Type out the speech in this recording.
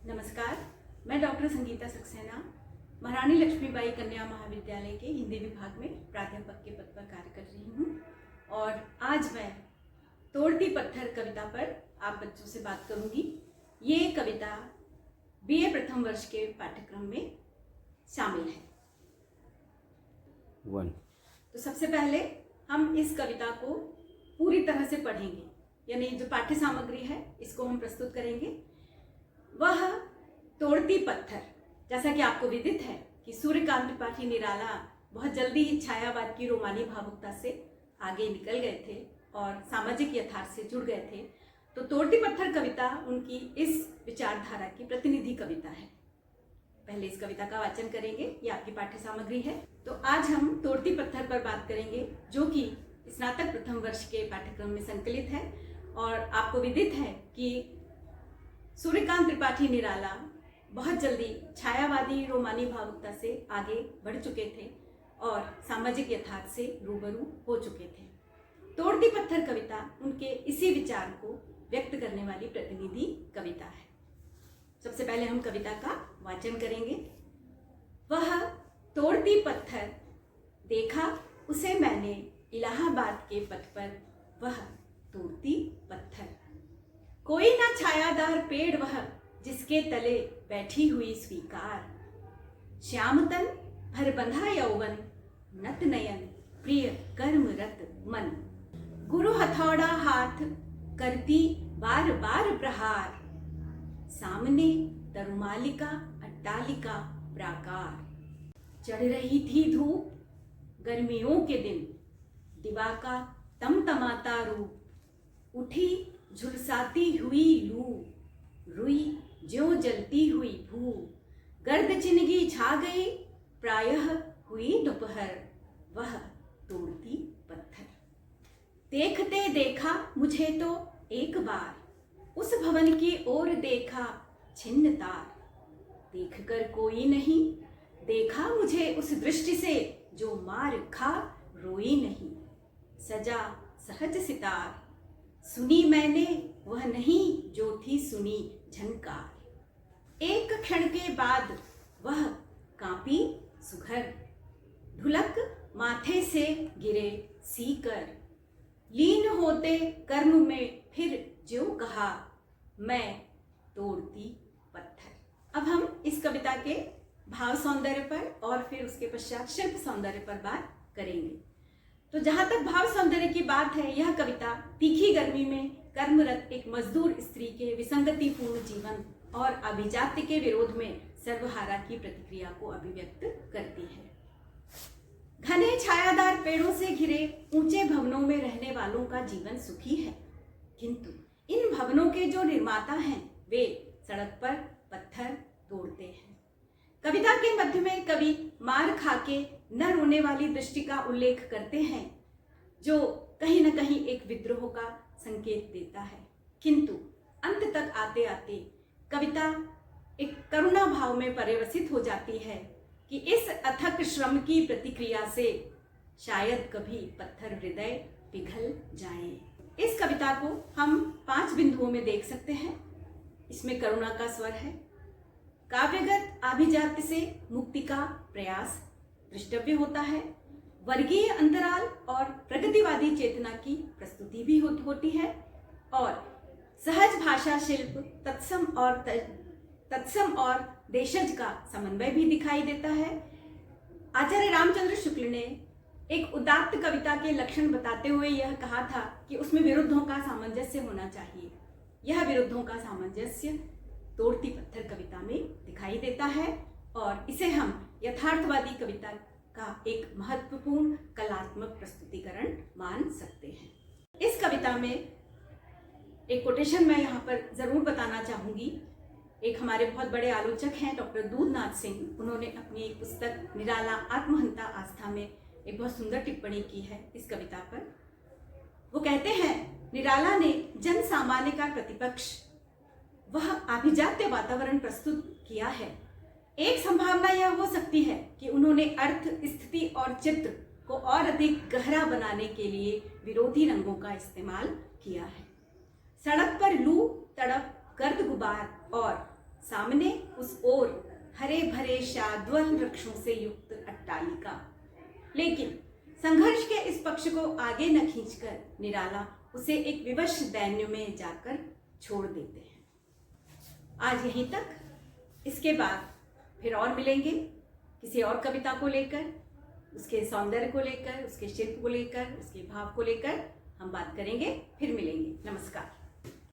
नमस्कार, मैं डॉक्टर संगीता सक्सेना महारानी लक्ष्मीबाई कन्या महाविद्यालय के हिंदी विभाग में प्राध्यापक के पद पर कार्य कर रही हूँ और आज मैं तोड़ती पत्थर कविता पर आप बच्चों से बात करूँगी। ये कविता बीए प्रथम वर्ष के पाठ्यक्रम में शामिल है। तो सबसे पहले हम इस कविता को पूरी तरह से पढ़ेंगे, यानी जो पाठ्य सामग्री है इसको हम प्रस्तुत करेंगे। वह तोड़ती पत्थर, जैसा कि आपको विदित है कि सूर्यकांत त्रिपाठी निराला बहुत जल्दी ही छायावाद की रोमानी भावुकता से आगे निकल गए थे और सामाजिक यथार्थ से जुड़ गए थे। तो तोड़ती पत्थर कविता उनकी इस विचारधारा की प्रतिनिधि कविता है। पहले इस कविता का वाचन करेंगे, ये आपकी पाठ्य सामग्री है। तो आज हम तोड़ती पत्थर पर बात करेंगे, जो कि स्नातक प्रथम वर्ष के पाठ्यक्रम में संकलित है। और आपको विदित है कि सूर्यकांत त्रिपाठी निराला बहुत जल्दी छायावादी रोमानी भावुकता से आगे बढ़ चुके थे और सामाजिक यथार्थ से रूबरू हो चुके थे। तोड़ती पत्थर कविता उनके इसी विचार को व्यक्त करने वाली प्रतिनिधि कविता है। सबसे पहले हम कविता का वाचन करेंगे। वह तोड़ती पत्थर देखा उसे मैंने इलाहाबाद के पथ पर, वह तोड़ती पत्थर। कोई ना छायादार पेड़ वह, जिसके तले बैठी हुई स्वीकार। श्यामतन भरबंधा यौवन, नत नयन प्रिय कर्मरत मन। गुरु हथौड़ा हाथ करती बार बार प्रहार। सामने तरुमालिका अट्टालिका प्राकार। चढ़ रही थी धूप गर्मियों के दिन, दिवा का तमतमाता रूप। उठी झुलसाती हुई लू, रुई ज्यों जलती हुई भू। गर्द चिनगी छा गई प्रायः हुई दोपहर, वह तोड़ती पत्थर। देखते देखा मुझे तो एक बार, उस भवन की ओर देखा छिन्न तार। देखकर कोई नहीं, देखा मुझे उस दृष्टि से, जो मार खा रोई नहीं। सजा सहज सितार, सुनी मैंने वह नहीं जो थी सुनी झनकार। एक क्षण के बाद वह कांपी सुघर, ढुलक माथे से गिरे सीकर। लीन होते कर्म में फिर ज्यों कहा, मैं तोड़ती पत्थर। अब हम इस कविता के भाव सौंदर्य पर और फिर उसके पश्चात शिल्प सौंदर्य पर बात करेंगे। तो जहां तक भाव सौंदर्य की बात है, यह कविता तीखी गर्मी में कर्मरत एक मजदूर स्त्री के विसंगतिपूर्ण जीवन और अभिजात्य के विरोध में सर्वहारा की प्रतिक्रिया को अभिव्यक्त करती है। घने छायादार पेड़ों से घिरे ऊंचे भवनों में रहने वालों का जीवन सुखी है, किंतु इन भवनों के जो निर्माता हैं वे सड़क पर पत्थर तोड़ते हैं। कविता के मध्य में कवि मार खाके न रोने वाली दृष्टि का उल्लेख करते हैं, जो कहीं न कहीं एक विद्रोह का संकेत देता है। किंतु अंत तक आते आते कविता एक करुणा भाव में पर्यवसित हो जाती है कि इस अथक श्रम की प्रतिक्रिया से शायद कभी पत्थर हृदय पिघल जाए। इस कविता को हम 5 बिंदुओं में देख सकते हैं। इसमें करुणा का स्वर है, काव्यगत आभिजात्य से मुक्ति का प्रयास दृष्टव्य होता है, वर्गीय अंतराल और प्रगतिवादी चेतना की प्रस्तुति भी होती है, और सहज भाषा शिल्प तत्सम और देशज का समन्वय भी दिखाई देता है। आचार्य रामचंद्र शुक्ल ने एक उदात्त कविता के लक्षण बताते हुए यह कहा था कि उसमें विरुद्धों का सामंजस्य होना चाहिए। यह विरुद्धों का सामंजस्य तोड़ती पत्थर कविता में दिखाई देता है और इसे हम यथार्थवादी कविता का एक महत्वपूर्ण कलात्मक प्रस्तुतिकरण मान सकते हैं। इस कविता में एक कोटेशन मैं यहाँ पर जरूर बताना चाहूँगी। एक हमारे बहुत बड़े आलोचक हैं डॉक्टर दूधनाथ सिंह, उन्होंने अपनी एक पुस्तक निराला आत्महंता आस्था में एक बहुत सुंदर टिप्पणी की है इस कविता पर। वो कहते हैं, निराला ने जन सामान्य का प्रतिपक्ष, वह अभिजात्य वातावरण प्रस्तुत किया है। एक संभावना यह हो सकती है कि उन्होंने अर्थ, स्थिति और चित्र को और अधिक गहरा बनाने के लिए विरोधी रंगों का इस्तेमाल किया है। सड़क पर लू, तड़प, गर्द गुबार और सामने उस ओर हरे भरे शाद्वल वृक्षों से युक्त अट्टालिका। लेकिन संघर्ष के इस पक्ष को आगे न खींचकर निराला उसे एक विवश दैन्य में जाकर छोड़ देते हैं। आज यहीं तक। इसके बाद फिर और मिलेंगे किसी और कविता को लेकर, उसके सौंदर्य को लेकर, उसके शिल्प को लेकर, उसके भाव को लेकर हम बात करेंगे। फिर मिलेंगे। नमस्कार।